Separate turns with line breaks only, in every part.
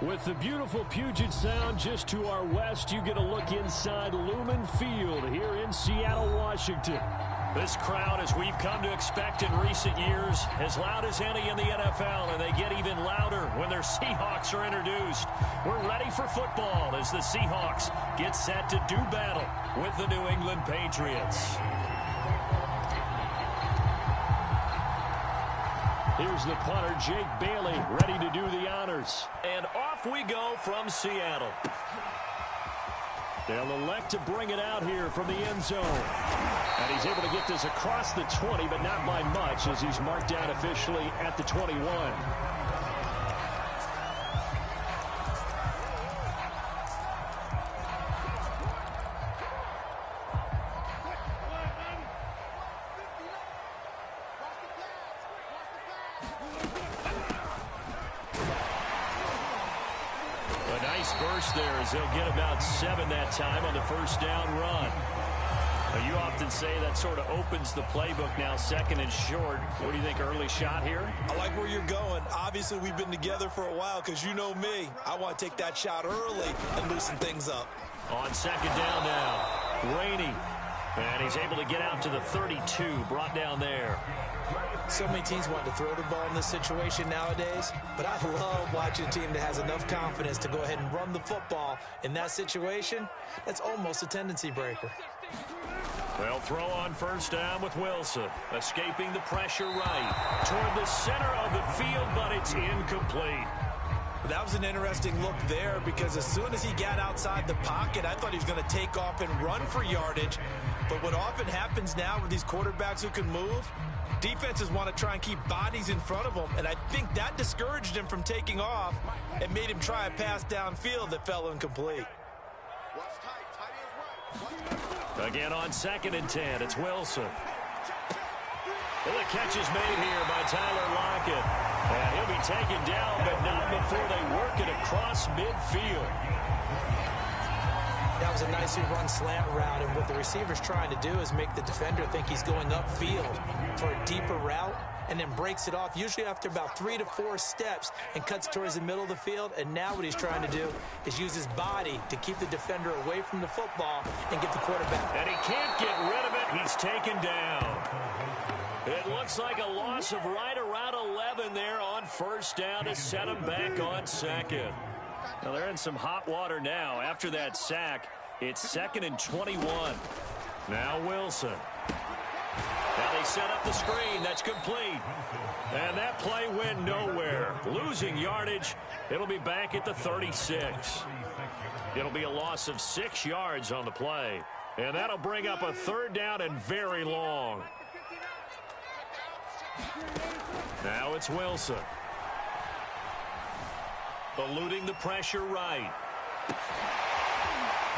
With the beautiful Puget Sound just to our west, you get a look inside Lumen Field here in Seattle, Washington. This crowd, as we've come to expect in recent years, as loud as any in the NFL, and they get even louder when their Seahawks are introduced. We're ready for football as the Seahawks get set to do battle with the New England Patriots. Here's the punter, Jake Bailey, ready to do the honors. And off we go from Seattle. They'll elect to bring it out here from the end zone. And he's able to get this across the 20, but not by much, as he's marked down officially at the 21. Burst there as they'll get about 7 that time on the first down run. Now, you often say that sort of opens the playbook now, second and short. What do you think, early shot here?
I like where you're going. Obviously, we've been together for a while because you know me. I want to take that shot early and loosen things up.
On second down now, Rainey. And he's able to get out to the 32, brought down there.
So many teams want to throw the ball in this situation nowadays, but I love watching a team that has enough confidence to go ahead and run the football. In that situation, that's almost a tendency breaker.
They'll throw on first down with Wilson, escaping the pressure right toward the center of the field, but it's incomplete.
That was an interesting look there because as soon as he got outside the pocket, I thought he was going to take off and run for yardage. But what often happens now with these quarterbacks who can move, defenses want to try and keep bodies in front of them, and I think that discouraged him from taking off and made him try a pass downfield that fell incomplete.
Again on second and 10, it's Wilson. And the catch is made here by Tyler Lockett. And he'll be taken down, but not before they work it across midfield.
That was a nicely run slant route, and what the receiver's trying to do is make the defender think he's going upfield for a deeper route, and then breaks it off, usually after about 3 to 4 steps, and cuts towards the middle of the field. And now what he's trying to do is use his body to keep the defender away from the football and get the quarterback.
And he can't get rid of it. He's taken down. It looks like a loss of right around 11 there on first down to set him back on second. Now they're in some hot water now. After that sack, it's second and 21. Now Wilson. Now they set up the screen. That's complete. And that play went nowhere. Losing yardage. It'll be back at the 36. It'll be a loss of 6 yards on the play. And that'll bring up a third down and very long. Now it's Wilson. Eluding the pressure right.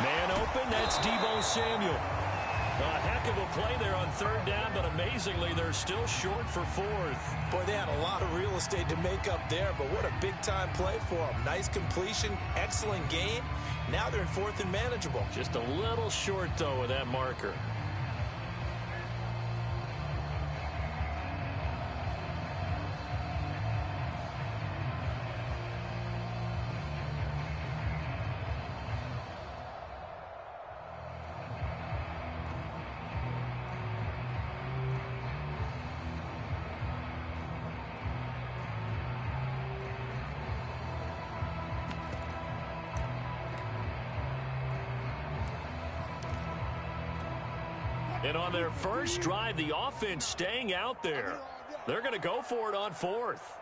Man open, that's Deebo Samuel. A heck of a play there on third down, but amazingly, they're still short for fourth.
Boy, they had a lot of real estate to make up there, but what a big-time play for them. Nice completion, excellent game. Now they're in fourth and manageable.
Just a little short, though, with that marker. And on their first drive, the offense staying out there. They're going to go for it on fourth.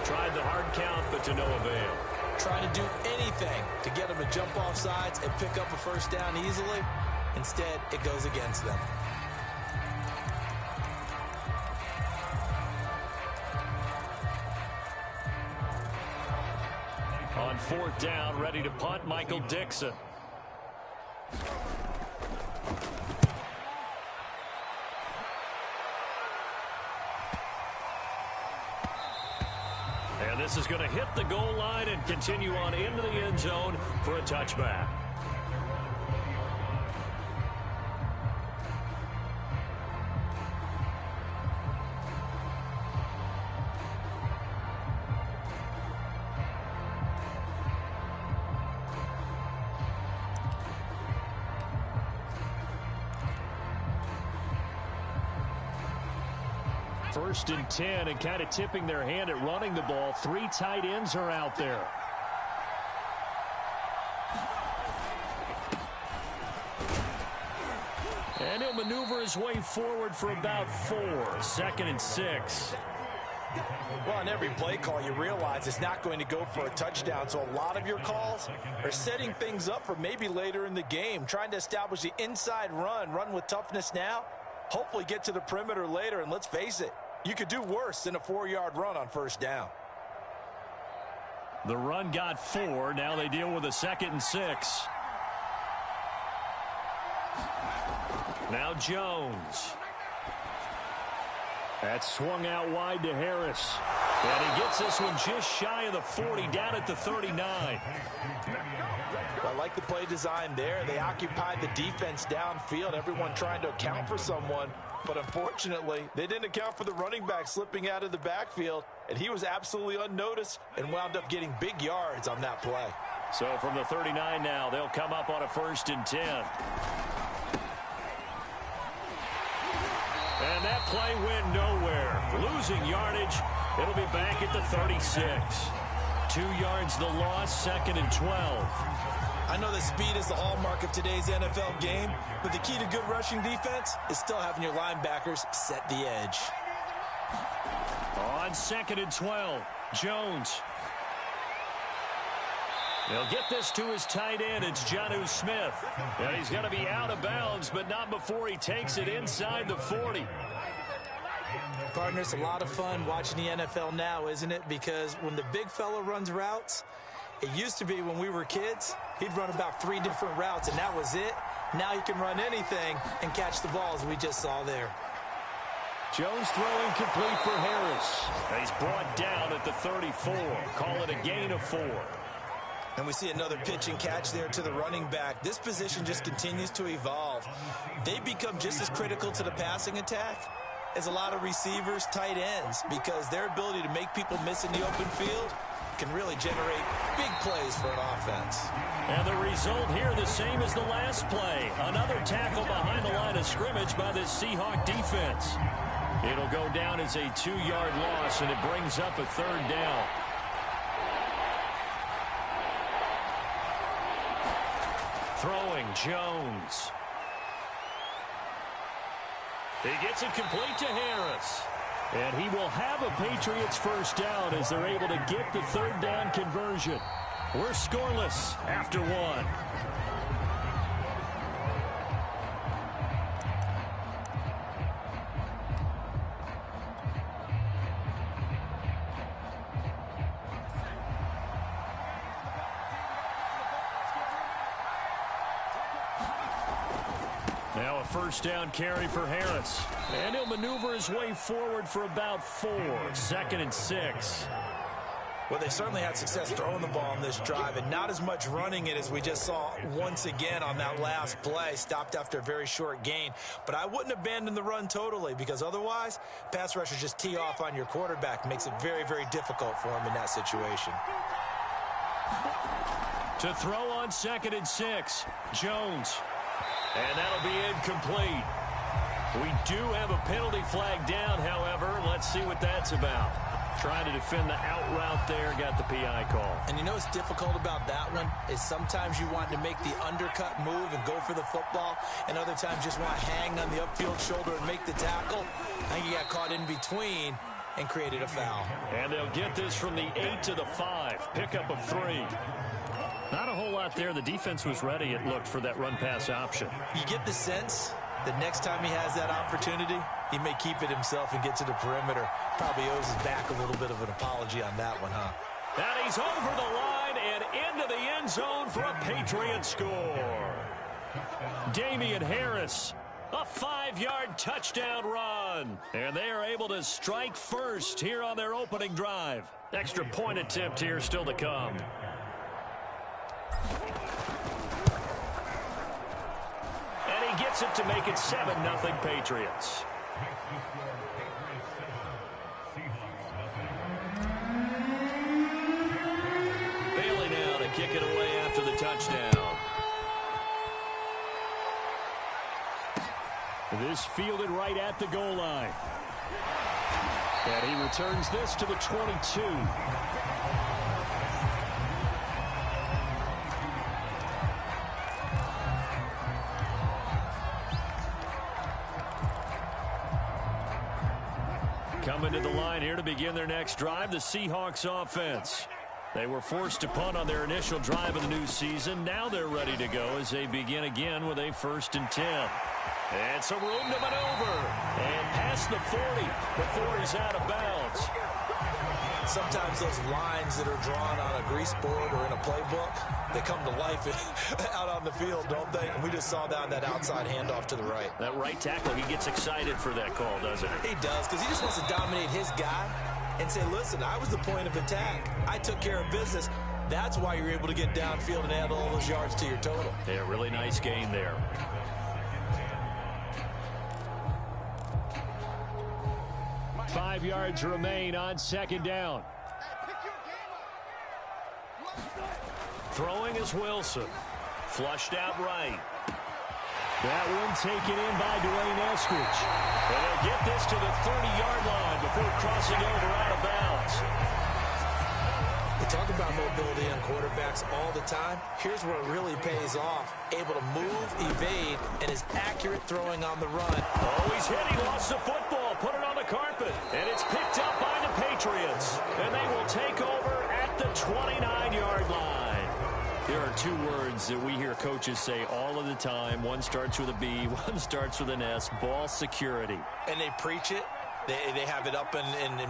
Tried the hard count, but to no avail.
Trying to do anything to get them to jump off sides and pick up a first down easily. Instead, it goes against them.
On fourth down, ready to punt, Michael Dixon. And this is going to hit the goal line and continue on into the end zone for a touchback. 1st and 10, and kind of tipping their hand at running the ball. 3 tight ends are out there. And he'll maneuver his way forward for about 4. 2nd and 6.
Well, on every play call, you realize it's not going to go for a touchdown. So a lot of your calls are setting things up for maybe later in the game, trying to establish the inside run with toughness now, hopefully get to the perimeter later. And let's face it, you could do worse than a 4-yard run on 1st down.
The run got 4. Now they deal with a 2nd and 6. Now Jones. That's swung out wide to Harris. And he gets this one just shy of the 40, down at the 39.
I like the play design there. They occupied the defense downfield, everyone trying to account for someone. But unfortunately, they didn't account for the running back slipping out of the backfield. And he was absolutely unnoticed and wound up getting big yards on that play.
So from the 39 now, they'll come up on a 1st and 10. And that play went nowhere. Losing yardage. It'll be back at the 36. 2 yards the loss, 2nd and 12.
I know that speed is the hallmark of today's NFL game, but the key to good rushing defense is still having your linebackers set the edge.
On 2nd and 12, Jones. He'll get this to his tight end. It's Jonnu Smith. And he's going to be out of bounds, but not before he takes it inside the 40.
Partner, it's a lot of fun watching the NFL now, isn't it? Because when the big fella runs routes, it used to be when we were kids, he'd run about 3 different routes, and that was it. Now he can run anything and catch the ball, as we just saw there.
Jones throwing complete for Harris. And he's brought down at the 34. Call it a gain of 4.
And we see another pitch and catch there to the running back. This position just continues to evolve. They become just as critical to the passing attack as a lot of receivers, tight ends, because their ability to make people miss in the open field can really generate big plays for an offense.
And the result here the same as the last play. Another tackle behind the line of scrimmage by this Seahawk defense. It'll go down as a 2-yard loss, and it brings up a 3rd down. Throwing, Jones. He gets it complete to Harris. And he will have a Patriots 1st down as they're able to get the 3rd down conversion. We're scoreless after 1. Now a 1st down carry for Harris. And he'll maneuver his way forward for about 4. 2nd and 6.
Well, they certainly had success throwing the ball on this drive, and not as much running it as we just saw once again on that last play. Stopped after a very short gain. But I wouldn't abandon the run totally, because otherwise, pass rushers just tee off on your quarterback. Makes it very, very difficult for him in that situation.
To throw on 2nd and 6, Jones. And that'll be incomplete. We do have a penalty flag down, however. Let's see what that's about. Trying to defend the out route there, got the PI call.
And you know what's difficult about that one is sometimes you want to make the undercut move and go for the football, and other times just want to hang on the upfield shoulder and make the tackle. I think he got caught in between and created a foul.
And they'll get this from the 8 to the 5. Pickup of 3. Not a whole lot there. The defense was ready, it looked, for that run-pass option.
You get the sense that next time he has that opportunity, he may keep it himself and get to the perimeter. Probably owes his back a little bit of an apology on that one, huh?
And he's over the line and into the end zone for a Patriot score. Damian Harris, a 5-yard touchdown run. And they are able to strike first here on their opening drive. Extra point attempt here still to come. And he gets it to make it 7-0 Patriots. Bailey now to kick it away after the touchdown. This fielded right at the goal line. And he returns this to the 22. Coming to the line here to begin their next drive, the Seahawks offense. They were forced to punt on their initial drive of the new season. Now they're ready to go as they begin again with a 1st and 10. And some room to maneuver. And past the 40 before he's out of bounds.
Sometimes those lines that are drawn on a grease board or in a playbook, they come to life out on the field, don't they? And we just saw that on that outside handoff to the right.
That right tackle, he gets excited for that call, doesn't he?
He does, because he just wants to dominate his guy and say, listen, I was the point of attack. I took care of business. That's why you're able to get downfield and add all those yards to your total.
Yeah, really nice gain there. Five yards remain on 2nd down. Throwing is Wilson. Flushed out right. That one taken in by Dwayne Eskridge. And they'll get this to the 30-yard line before crossing over out of bounds.
We talk about mobility on quarterbacks all the time. Here's where it really pays off. Able to move, evade, and is accurate throwing on the run.
Oh, he's hit. He lost the football. Put it on the carpet. And it's picked up by the Patriots. And they will take over at the 29-yard line. There are two words that we hear coaches say all of the time. One starts with a B, one starts with an S. Ball security.
And they preach it. They have it up in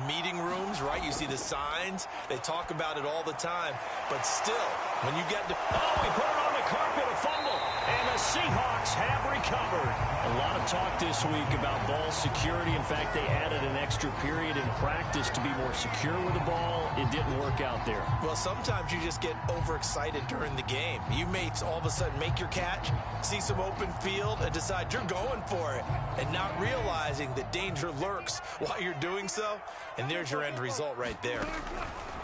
meeting rooms, right? You see the signs. They talk about it all the time. But still, when you get to...
Oh, he put it on the carpet, a fumble. And the Seahawks have recovered. A lot of talk this week about ball security. In fact, they added an extra period in practice to be more secure with the ball. It didn't work out there.
Well, sometimes you just get overexcited during the game. You may all of a sudden make your catch, see some open field, and decide you're going for it, and not realizing that danger lurks while you're doing so. And there's your end result right there.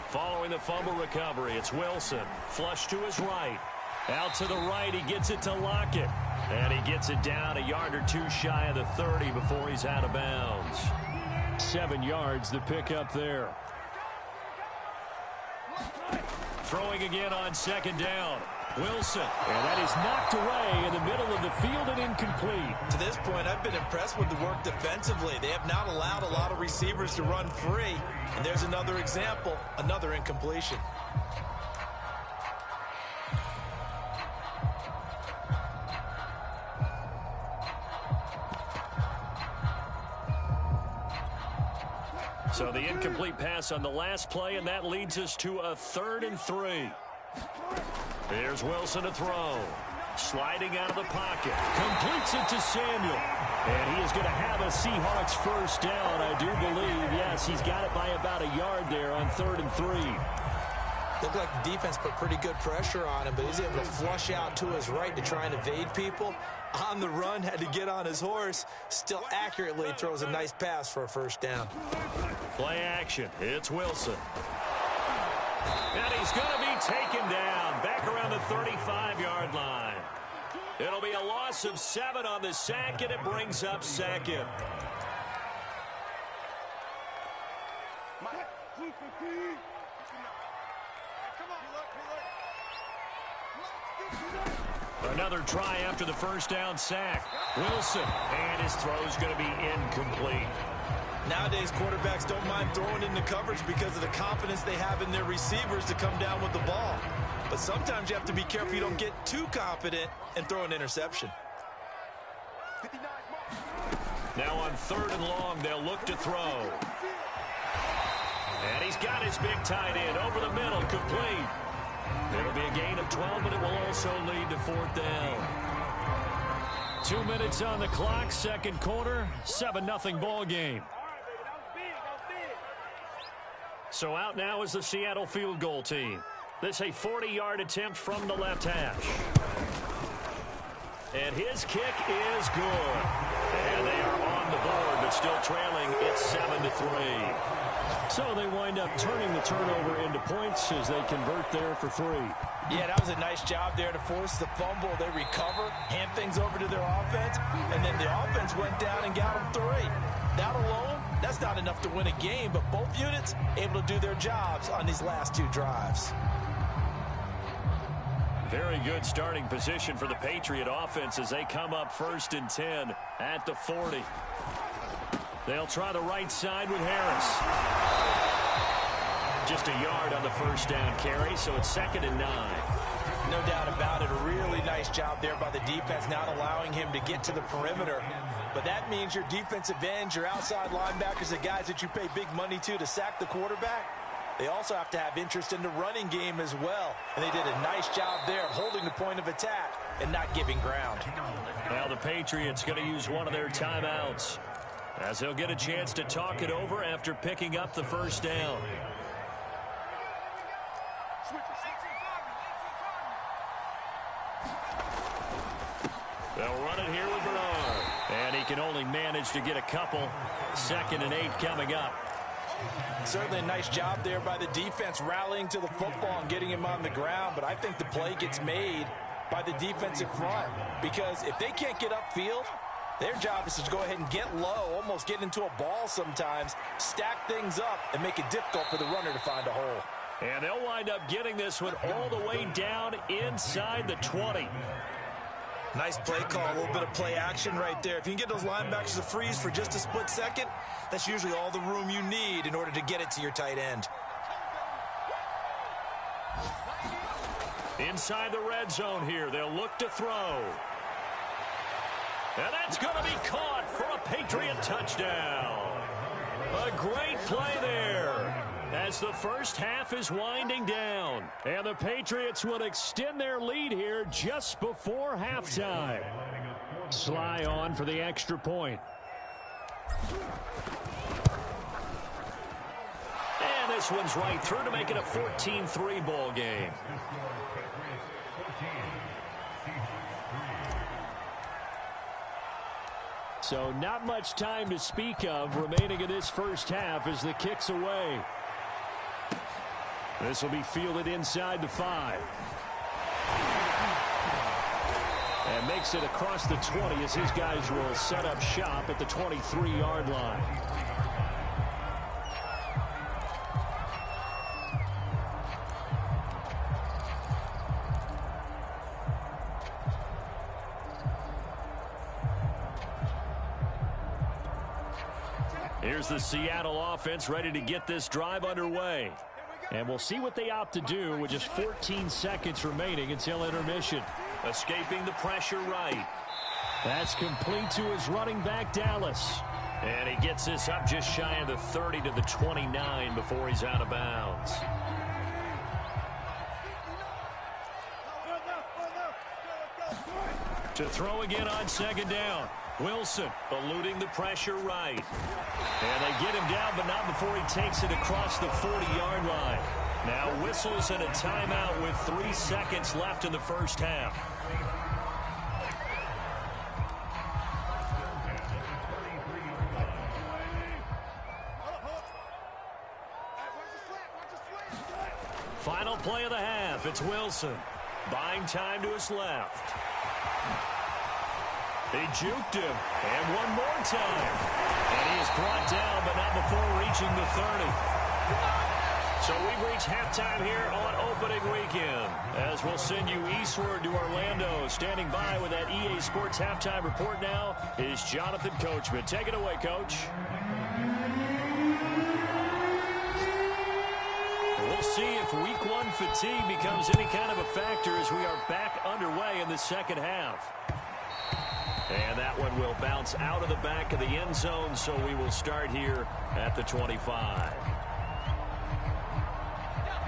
Following the fumble recovery, it's Wilson. Flush to his right. Out to the right, he gets it to Lockett. And he gets it down a yard or two shy of the 30 before he's out of bounds. 7 yards, the pickup there. Throwing again on 2nd down. Wilson. And that is knocked away in the middle of the field and incomplete.
To this point, I've been impressed with the work defensively. They have not allowed a lot of receivers to run free. And there's another example, another incompletion.
So the incomplete pass on the last play, and that leads us to a 3rd and 3. Here's Wilson to throw. Sliding out of the pocket. Completes it to Samuel. And he is going to have a Seahawks 1st down, I do believe. Yes, he's got it by about a yard there on 3rd and 3.
Looked like the defense put pretty good pressure on him, but he's able to flush out to his right to try and evade people. On the run, had to get on his horse. Still accurately throws a nice pass for a 1st down.
Play action. It's Wilson. And he's going to be taken down back around the 35-yard line. It'll be a loss of 7 on the sack, and it brings up 2nd. Another try after the 1st down sack. Wilson, and his throw's going to be incomplete.
Nowadays, quarterbacks don't mind throwing into coverage because of the confidence they have in their receivers to come down with the ball. But sometimes you have to be careful you don't get too confident and throw an interception.
Now on 3rd and long, they'll look to throw. And he's got his big tight end over the middle, complete. It'll be a gain of 12, but it will also lead to 4th down. 2 minutes on the clock, 2nd quarter, 7-0 ball game. So out now is the Seattle field goal team. This a 40-yard attempt from the left hash. And his kick is good. And they are on the board, but still trailing. It's 7-3. So they wind up turning the turnover into points as they convert there for 3.
Yeah, that was a nice job there to force the fumble. They recover, hand things over to their offense, and then the offense went down and got them 3. That alone,
That's not enough to win a game, but both units able to do their jobs on these last 2 drives.
Very good starting position for the Patriot offense as they come up 1st and 10 at the 40. They'll try the right side with Harris. Just a yard on the 1st down carry, so it's 2nd and 9.
No doubt about it. A really nice job there by the defense, not allowing him to get to the perimeter. But that means your defensive ends, your outside linebackers, the guys that you pay big money to sack the quarterback, they also have to have interest in the running game as well. And they did a nice job there of holding the point of attack and not giving ground.
Now the Patriots going to use one of their timeouts as they'll get a chance to talk it over after picking up the 1st down. They'll run it here with Bernard. And he can only manage to get a couple. 2nd and 8 coming up.
Certainly a nice job there by the defense rallying to the football and getting him on the ground. But I think the play gets made by the defensive front. Because if they can't get upfield, their job is to go ahead and get low, almost get into a ball sometimes, stack things up, and make it difficult for the runner to find a hole.
And they'll wind up getting this one all the way down inside the 20.
Nice play call, a little bit of play action right there. If you can get those linebackers to freeze for just a split second, that's usually all the room you need in order to get it to your tight end.
Inside the red zone here, they'll look to throw. And that's going to be caught for a Patriot touchdown. A great play there as the 1st half is winding down. And the Patriots will extend their lead here just before halftime. Sly on for the extra point. And this one's right through to make it a 14-3 ball game. So not much time to speak of remaining in this 1st half as the kick's away. This will be fielded inside the 5. And makes it across the 20 as his guys will set up shop at the 23-yard line. Here's the Seattle offense ready to get this drive underway. And we'll see what they opt to do with just 14 seconds remaining until intermission. Escaping the pressure right. That's complete to his running back, Dallas. And he gets this up just shy of the 30 to the 29 before he's out of bounds. To throw again on 2nd down. Wilson eluding the pressure right. And they get him down, but not before he takes it across the 40-yard line. Now whistles and a timeout with 3 seconds left in the 1st half. Final play of the half. It's Wilson. Buying time to his left. They juked him. And one more time. And he is brought down, but not before reaching the 30. So we've reached halftime here on opening weekend. As we'll send you eastward to Orlando. Standing by with that EA Sports halftime report now is Jonathan Coachman. Take it away, Coach. We'll see if week 1 fatigue becomes any kind of a factor as we are back underway in the 2nd half. And that one will bounce out of the back of the end zone, so we will start here at the 25.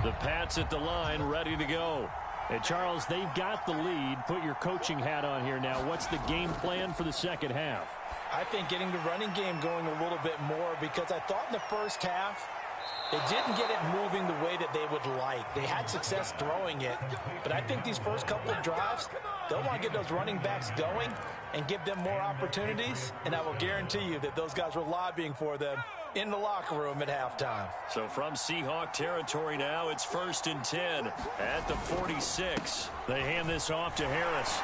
The Pats at the line, ready to go. And Charles, they've got the lead. Put your coaching hat on here now. What's the game plan for the 2nd half?
I think getting the running game going a little bit more, because I thought in the 1st half, they didn't get it moving the way that they would like. They had success throwing it, but I think these first couple of drives, they'll want to get those running backs going and give them more opportunities, and I will guarantee you that those guys were lobbying for them in the locker room at halftime.
So from Seahawk territory now, it's 1st and 10 at the 46. They hand this off to Harris.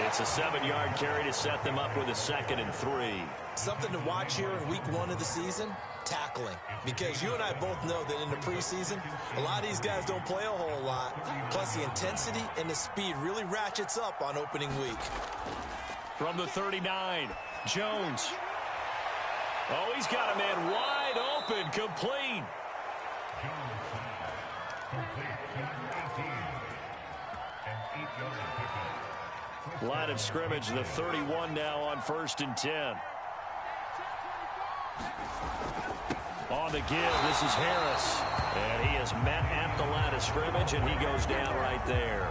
It's a 7-yard carry to set them up with a 2nd and 3.
Something to watch here in week 1 of the season, tackling. Because you and I both know that in the preseason, a lot of these guys don't play a whole lot. Plus, the intensity and the speed really ratchets up on opening week.
From the 39, Jones. Oh, he's got a man wide open, complete. Line of scrimmage, the 31 now on 1st and 10. On the give, this is Harris. And he is met at the line of scrimmage, and he goes down right there.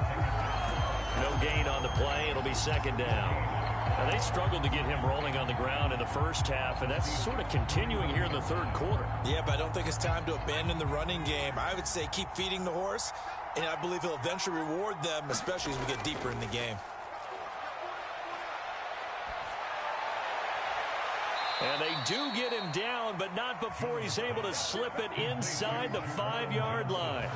No gain on the play. It'll be 2nd down. Now, they struggled to get him rolling on the ground in the first half, and that's sort of continuing here in the 3rd quarter.
Yeah, but I don't think it's time to abandon the running game. I would say keep feeding the horse, and I believe he'll eventually reward them, especially as we get deeper in the game.
And they do get him down, but not before he's able to slip it inside the 5-yard line.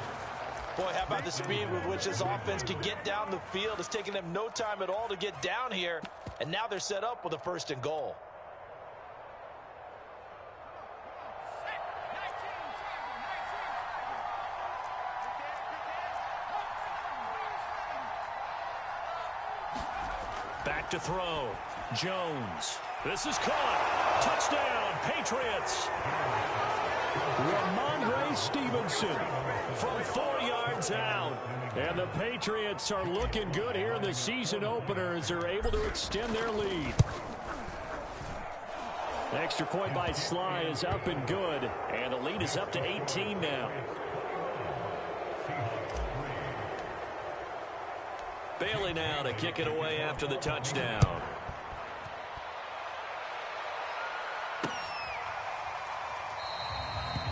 Boy, how about the speed with which this offense can get down the field? It's taken them no time at all to get down here, and now they're set up with a 1st and goal.
Back to throw. Jones. This is caught. Touchdown, Patriots. Ramondre Stevenson from 4 yards out. And the Patriots are looking good here in the season opener as they're able to extend their lead. Extra point by Sly is up and good. And the lead is up to 18 now. Bailey now to kick it away after the touchdown.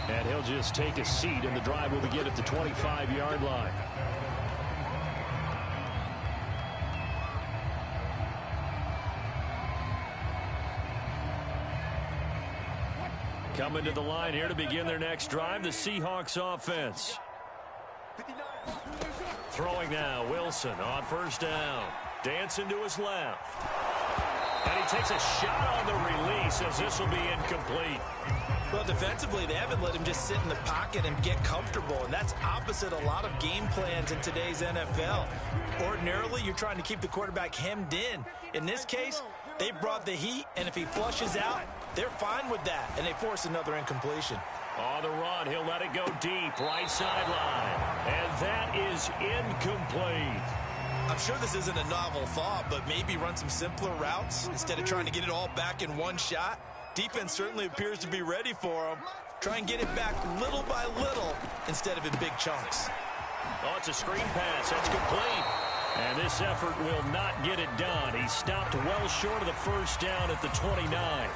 And he'll just take a seat, and the drive will begin at the 25-yard line. Coming to the line here to begin their next drive, the Seahawks offense. Throwing now, Wilson on 1st down. Dancing to his left. And he takes a shot on the release as this will be incomplete.
Well, defensively, they haven't let him just sit in the pocket and get comfortable, and that's opposite a lot of game plans in today's NFL. Ordinarily, you're trying to keep the quarterback hemmed in. In this case, they brought the heat, and if he flushes out, they're fine with that, and they force another incompletion.
On the run, he'll let it go deep, right sideline. And that is incomplete.
I'm sure this isn't a novel thought, but maybe run some simpler routes instead of trying to get it all back in one shot. Defense certainly appears to be ready for him. Try and get it back little by little instead of in big chunks.
Oh, it's a screen pass. That's complete. And this effort will not get it done. He stopped well short of the 1st down at the 29.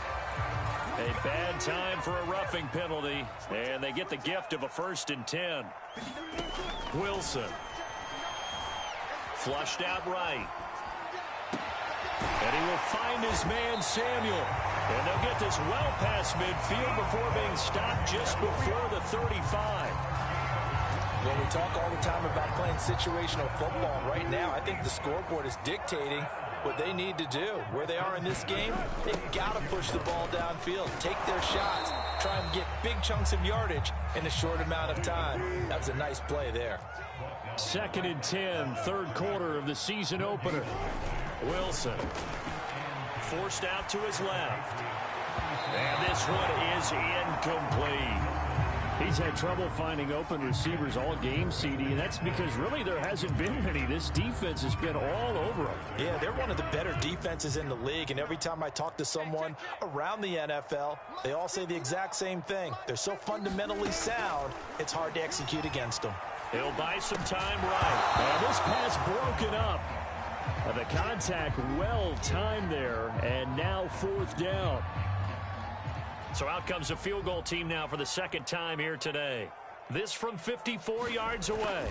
A bad time for a roughing penalty, and they get the gift of a 1st and 10. Wilson. Flushed out right. And he will find his man, Samuel. And they'll get this well past midfield before being stopped just before the 35.
Well, we talk all the time about playing situational football. Right now, I think the scoreboard is dictating what they need to do. Where they are in this game, they've got to push the ball downfield, take their shots, try and get big chunks of yardage in a short amount of time. That was a nice play there.
2nd and 10, 3rd quarter of the season opener. Wilson forced out to his left. And this one is incomplete. He's had trouble finding open receivers all game, CD, and that's because really there hasn't been many. This defense has been all over them.
Yeah, they're one of the better defenses in the league, and every time I talk to someone around the NFL, they all say the exact same thing. They're so fundamentally sound, it's hard to execute against them.
He'll buy some time right. And this pass broken up. The contact well timed there, and now 4th down. So out comes a field goal team now for the 2nd time here today. This from 54 yards away.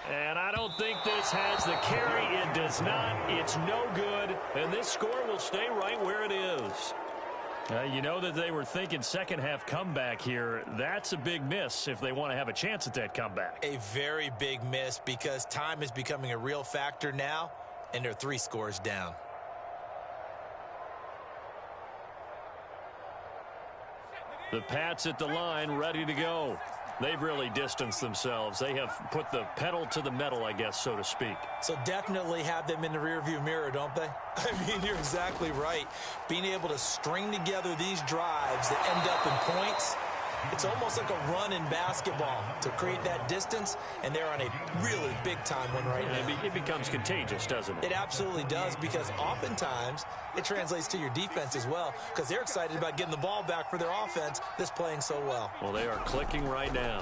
And I don't think this has the carry. It does not. It's no good. And this score will stay right where it is. You know that they were thinking second half comeback here. That's a big miss if they want to have a chance at that comeback.
A very big miss because time is becoming a real factor now, and they're 3 scores down.
The Pats at the line, ready to go. They've really distanced themselves. They have put the pedal to the metal, I guess, so to speak.
So definitely have them in the rearview mirror, don't they? I mean, you're exactly right. Being able to string together these drives that end up in points, it's almost like a run in basketball to create that distance, and they're on a really big-time one right now.
It becomes contagious, doesn't it?
It absolutely does, because oftentimes it translates to your defense as well, because they're excited about getting the ball back for their offense that's playing so well.
Well, they are clicking right now.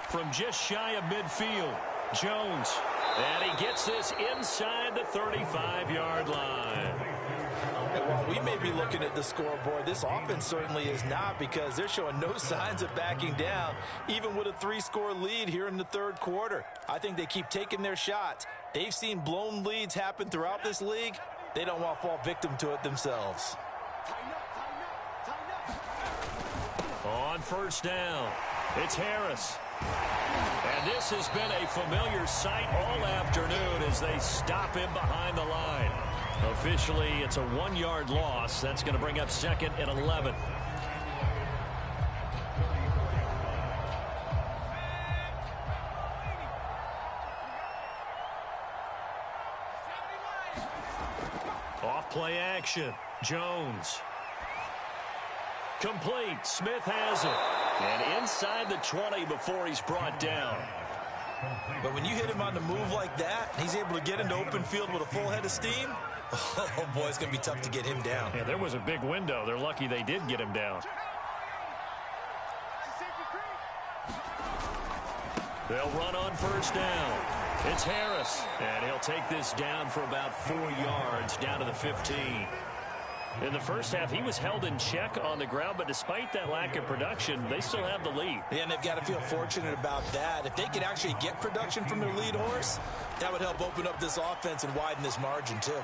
From just shy of midfield, Jones. And he gets this inside the 35-yard line.
And while we may be looking at the scoreboard, this offense certainly is not, because they're showing no signs of backing down, even with a 3-score lead here in the third quarter. I think they keep taking their shots. They've seen blown leads happen throughout this league. They don't want to fall victim to it themselves.
On first down, it's Harris. And this has been a familiar sight all afternoon as they stop him behind the line. Officially, it's a 1-yard loss. That's going to bring up second and 11. Off play action. Jones. Complete. Smith has it. And inside the 20 before he's brought down.
But when you hit him on the move like that, he's able to get into open field with a full head of steam. Oh, boy, it's going to be tough to get him down.
Yeah, there was a big window. They're lucky they did get him down. They'll run on first down. It's Harris. And he'll take this down for about 4 yards, down to the 15. In the first half, he was held in check on the ground, but despite that lack of production, they still have the lead.
Yeah, and they've got to feel fortunate about that. If they could actually get production from their lead horse, that would help open up this offense and widen this margin, too.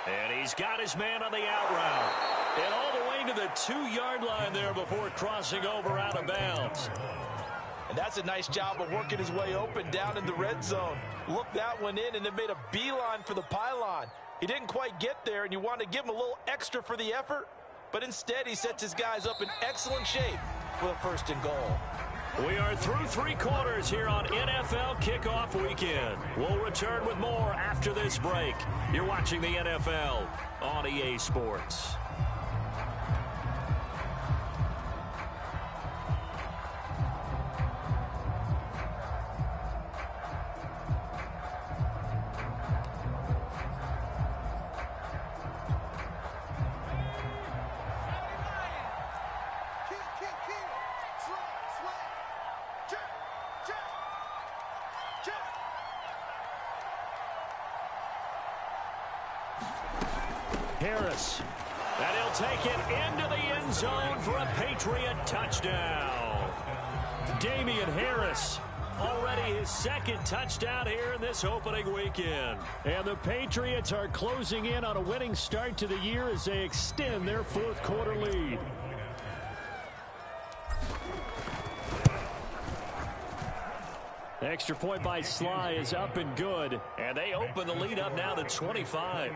And he's got his man on the out route. And all the way to the 2-yard line there before crossing over out of bounds.
And that's a nice job of working his way open down in the red zone. Look that one in, and it made a beeline for the pylon. He didn't quite get there, and you want to give him a little extra for the effort, but instead he sets his guys up in excellent shape for a first and goal.
We are through 3 quarters here on NFL Kickoff Weekend. We'll return with more after this break. You're watching the NFL on EA Sports. Harris, and he'll take it into the end zone for a Patriot touchdown. Damian Harris, already his second touchdown here in this opening weekend. And the Patriots are closing in on a winning start to the year as they extend their fourth quarter lead. Extra point by Sly is up and good, and they open the lead up now to 25.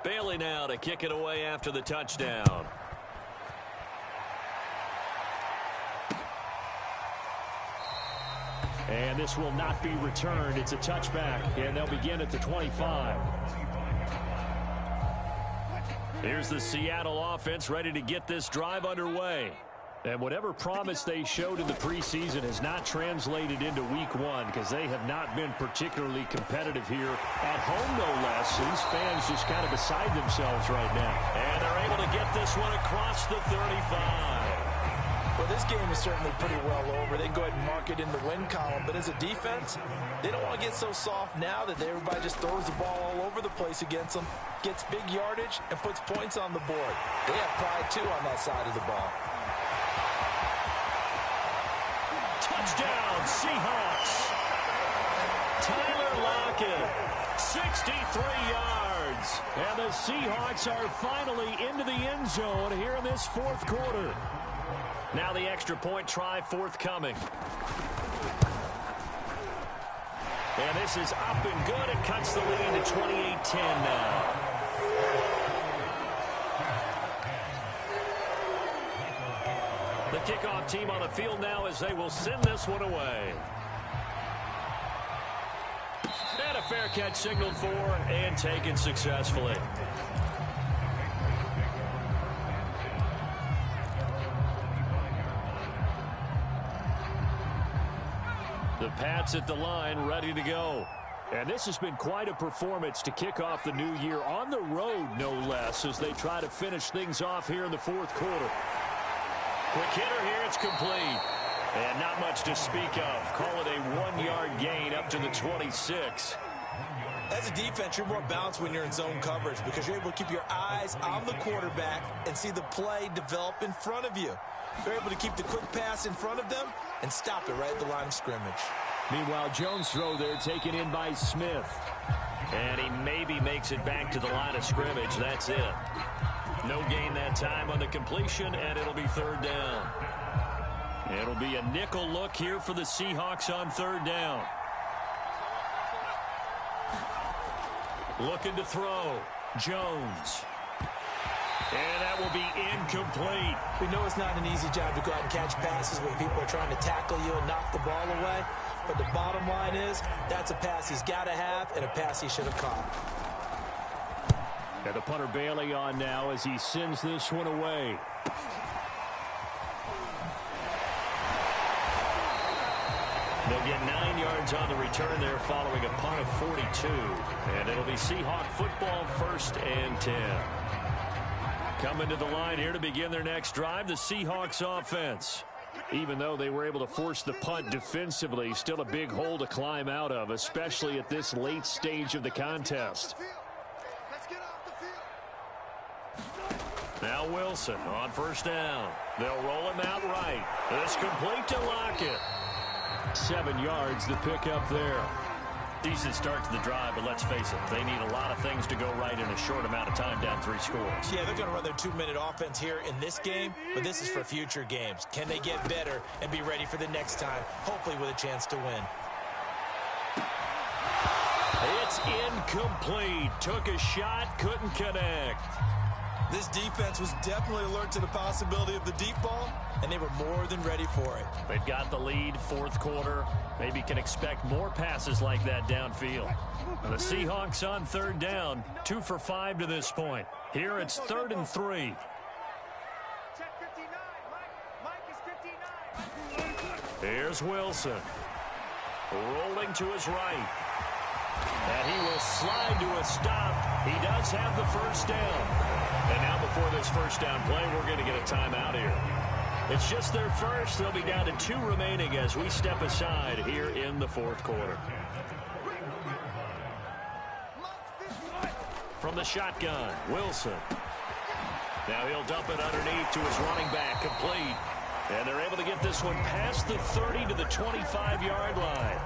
Bailey now to kick it away after the touchdown. And this will not be returned. It's a touchback, and they'll begin at the 25. Here's the Seattle offense ready to get this drive underway. And whatever promise they showed in the preseason has not translated into week one, because they have not been particularly competitive here at home, no less. These fans just kind of beside themselves right now. And they're able to get this one across the 35.
Well, this game is certainly pretty well over. They can go ahead and mark it in the win column. But as a defense, they don't want to get so soft now that everybody just throws the ball all over the place against them, gets big yardage, and puts points on the board. They have pride, too, on that side of the ball.
Touchdown, Seahawks. Tyler Lockett 63 yards. And the Seahawks are finally into the end zone here in this fourth quarter. Now the extra point try forthcoming. And this is up and good. It cuts the lead to 28-10 now. The kickoff team on the field now as they will send this one away. And a fair catch signaled for and taken successfully. The Pats at the line, ready to go. And this has been quite a performance to kick off the new year on the road, no less, as they try to finish things off here in the fourth quarter. Quick hitter here, it's complete. And not much to speak of. Call it a 1-yard gain up to the 26.
As a defense, you're more balanced when you're in zone coverage because you're able to keep your eyes on the quarterback and see the play develop in front of you. You're able to keep the quick pass in front of them and stop it right at the line of scrimmage.
Meanwhile, Jones' throw there taken in by Smith. And he maybe makes it back to the line of scrimmage. That's it. No gain that time on the completion, and it'll be third down. It'll be a nickel look here for the Seahawks on third down. Looking to throw. Jones. And that will be incomplete.
We know it's not an easy job to go out and catch passes when people are trying to tackle you and knock the ball away. But the bottom line is that's a pass he's got to have and a pass he should have caught.
And the punter Bailey on now as he sends this one away. They'll get 9 yards on the return there following a punt of 42. And it'll be Seahawk football, 1st and 10. Coming to the line here to begin their next drive, the Seahawks offense. Even though they were able to force the punt defensively, still a big hole to climb out of, especially at this late stage of the contest. Now Wilson on first down. They'll roll him out right. It's complete to Lockett. 7 yards the pickup there. Decent start to the drive, but let's face it, they need a lot of things to go right in a short amount of time, down 3 scores.
Yeah, they're going to run their 2-minute offense here in this game, but this is for future games. Can they get better and be ready for the next time, hopefully with a chance to win?
It's incomplete. Took a shot, couldn't connect.
This defense was definitely alert to the possibility of the deep ball, and they were more than ready for it.
They've got the lead, fourth quarter. Maybe can expect more passes like that downfield. Now the Seahawks on third down, 2 for 5 to this point. Here it's 3rd and 3. Here's Wilson. Rolling to his right. And he will slide to a stop. He does have the first down. And now before this first down play, we're going to get a timeout here. It's just their first. They'll be down to 2 remaining as we step aside here in the fourth quarter. From the shotgun, Wilson. Now he'll dump it underneath to his running back, complete. And they're able to get this one past the 30 to the 25-yard line.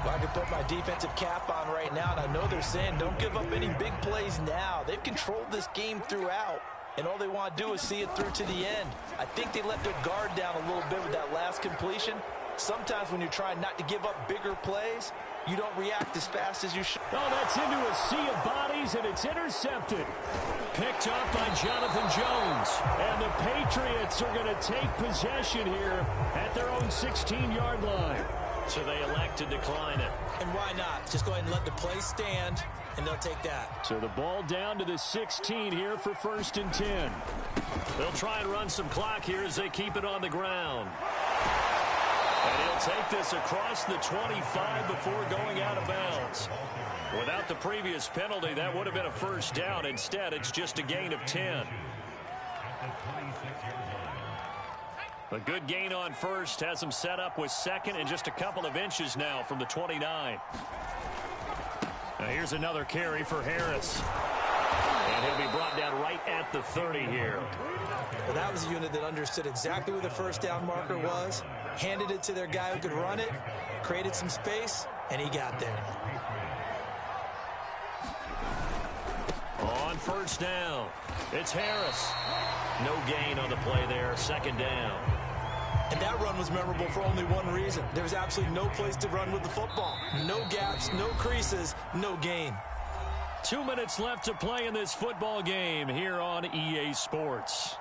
Well, I can put my defensive cap on right now, and I know they're saying don't give up any big plays now. They've controlled this game throughout, and all they want to do is see it through to the end. I think they let their guard down a little bit with that last completion. Sometimes when you're trying not to give up bigger plays, you don't react as fast as you should.
Oh, that's into a sea of bodies, and it's intercepted. Picked up by Jonathan Jones. And the Patriots are going to take possession here at their own 16-yard line. So they elect to decline it.
And why not? Just go ahead and let the play stand, and they'll take that.
So the ball down to the 16 here for 1st and 10. They'll try and run some clock here as they keep it on the ground. And he'll take this across the 25 before going out of bounds. Without the previous penalty, that would have been a first down. Instead, it's just a gain of 10. A good gain on first, has him set up with 2nd and just a couple of inches now from the 29. Now here's another carry for Harris. And he'll be brought down right at the 30 here.
Well, that was a unit that understood exactly where the first down marker was, handed it to their guy who could run it, created some space, and he got there.
first down. It's Harris. No gain on the play there, second down.
And that run was memorable for only one reason. There was absolutely no place to run with the football. No gaps, no creases, no gain.
2 minutes left to play in this football game here on EA Sports.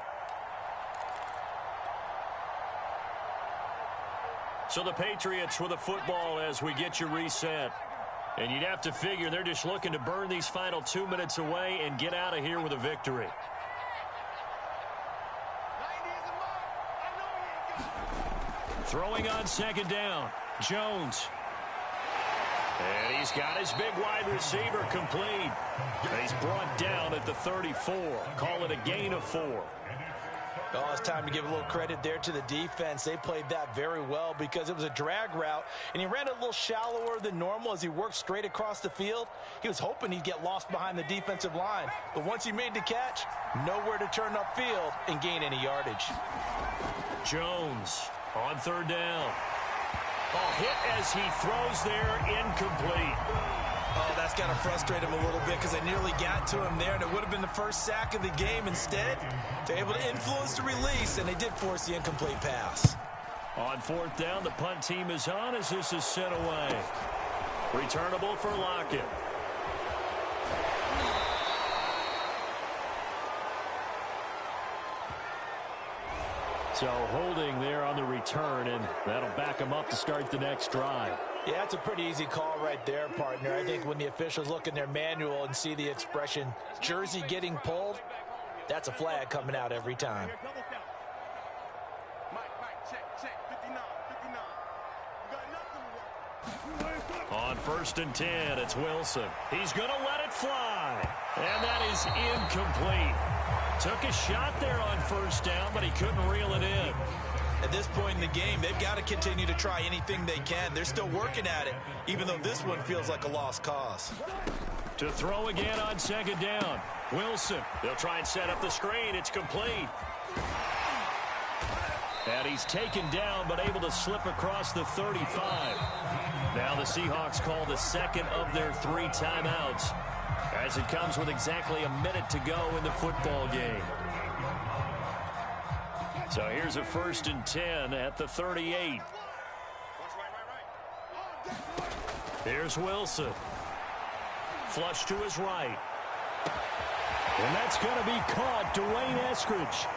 So the Patriots with the football as we get you reset. And you'd have to figure they're just looking to burn these final 2 minutes away and get out of here with a victory. Throwing on second down, Jones. And he's got his big wide receiver complete. And he's brought down at the 34. Call it a gain of 4.
Oh, it's time to give a little credit there to the defense. They played that very well because it was a drag route, and he ran it a little shallower than normal as he worked straight across the field. He was hoping he'd get lost behind the defensive line, but once he made the catch, nowhere to turn upfield and gain any yardage.
Jones on third down. Oh, hit as he throws there, incomplete.
Oh, that's got to frustrate him a little bit because they nearly got to him there, and it would have been the first sack of the game. Instead, they're able to influence the release, and they did force the incomplete pass.
On fourth down, the punt team is on as this is sent away. Returnable for Lockett. So holding there on the return, and that'll back him up to start the next drive.
Yeah, that's a pretty easy call right there, partner. I think when the officials look in their manual and see the expression jersey getting pulled, that's a flag coming out every time.
On first and 10, it's Wilson. He's going to let it fly. And that is incomplete. Took a shot there on first down, but he couldn't reel it in.
At this point in the game, they've got to continue to try anything they can. They're still working at it, even though this one feels like a lost cause.
To throw again on second down. Wilson. They'll try and set up the screen. It's complete. And he's taken down, but able to slip across the 35. Now the Seahawks call the second of their 3 timeouts, as it comes with exactly a minute to go in the football game. So here's a first and 10 at the 38. Here's Wilson. Flush to his right. And that's going to be caught. Dwayne Eskridge.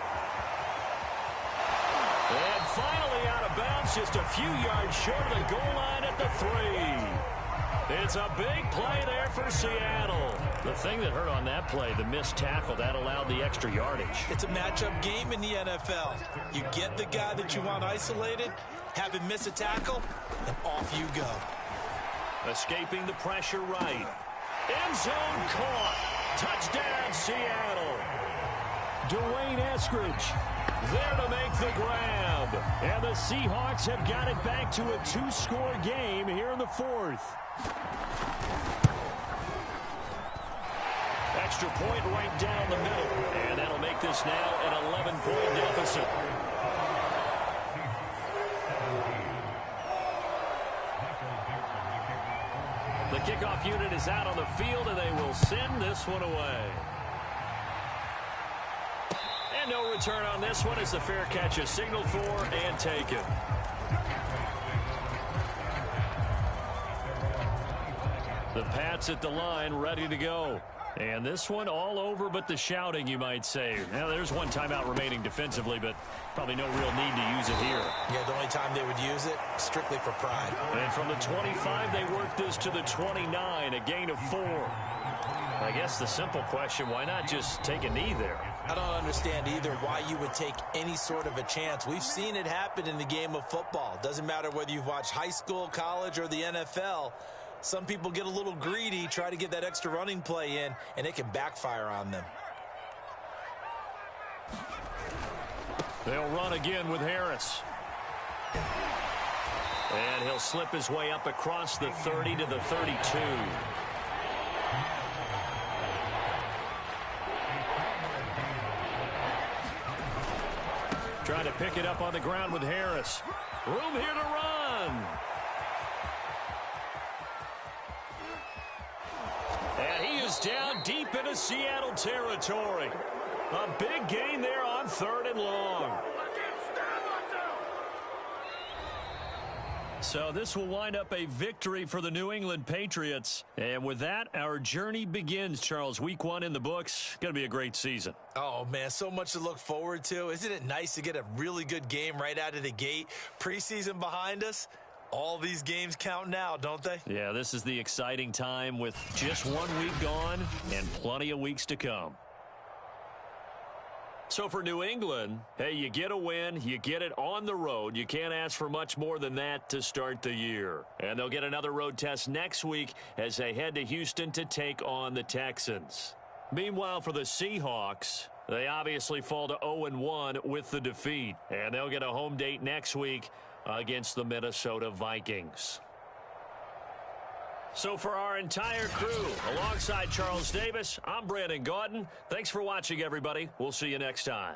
And finally out of bounds, just a few yards short of the goal line at the 3. It's a big play there for Seattle. The thing that hurt on that play, the missed tackle, that allowed the extra yardage.
It's a matchup game in the NFL. You get the guy that you want isolated, have him miss a tackle, and off you go.
Escaping the pressure right. End zone caught. Touchdown, Seattle. Dwayne Eskridge there to make the grab. And the Seahawks have got it back to a 2-score game here in the 4th. Extra point right down the middle. And that'll make this now an 11-point deficit. The kickoff unit is out on the field, and they will send this one away. And no return on this one as the fair catch is signaled for and taken. The Pats at the line ready to go. And this one all over but the shouting, you might say. Now, there's one timeout remaining defensively, but probably no real need to use it here.
Yeah, the only time they would use it, strictly for pride.
And from the 25, they work this to the 29, a gain of 4. I guess the simple question, why not just take a knee there?
I don't understand either why you would take any sort of a chance. We've seen it happen in the game of football. Doesn't matter whether you've watched high school, college, or the NFL. Some people get a little greedy, try to get that extra running play in, and it can backfire on them.
They'll run again with Harris. And he'll slip his way up across the 30 to the 32. Trying to pick it up on the ground with Harris. Room here to run. And he is down deep into Seattle territory. A big gain there on 3rd and long. So this will wind up a victory for the New England Patriots. And with that, our journey begins, Charles. Week 1 in the books. Going to be a great season.
Oh, man, so much to look forward to. Isn't it nice to get a really good game right out of the gate? Preseason behind us. All these games count now, don't they?
Yeah, this is the exciting time with just 1 week gone and plenty of weeks to come. So for New England, hey, you get a win, you get it on the road. You can't ask for much more than that to start the year. And they'll get another road test next week as they head to Houston to take on the Texans. Meanwhile, for the Seahawks, they obviously fall to 0-1 with the defeat. And they'll get a home date next week against the Minnesota Vikings. So for our entire crew, alongside Charles Davis, I'm Brandon Gaudin. Thanks for watching, everybody. We'll see you next time.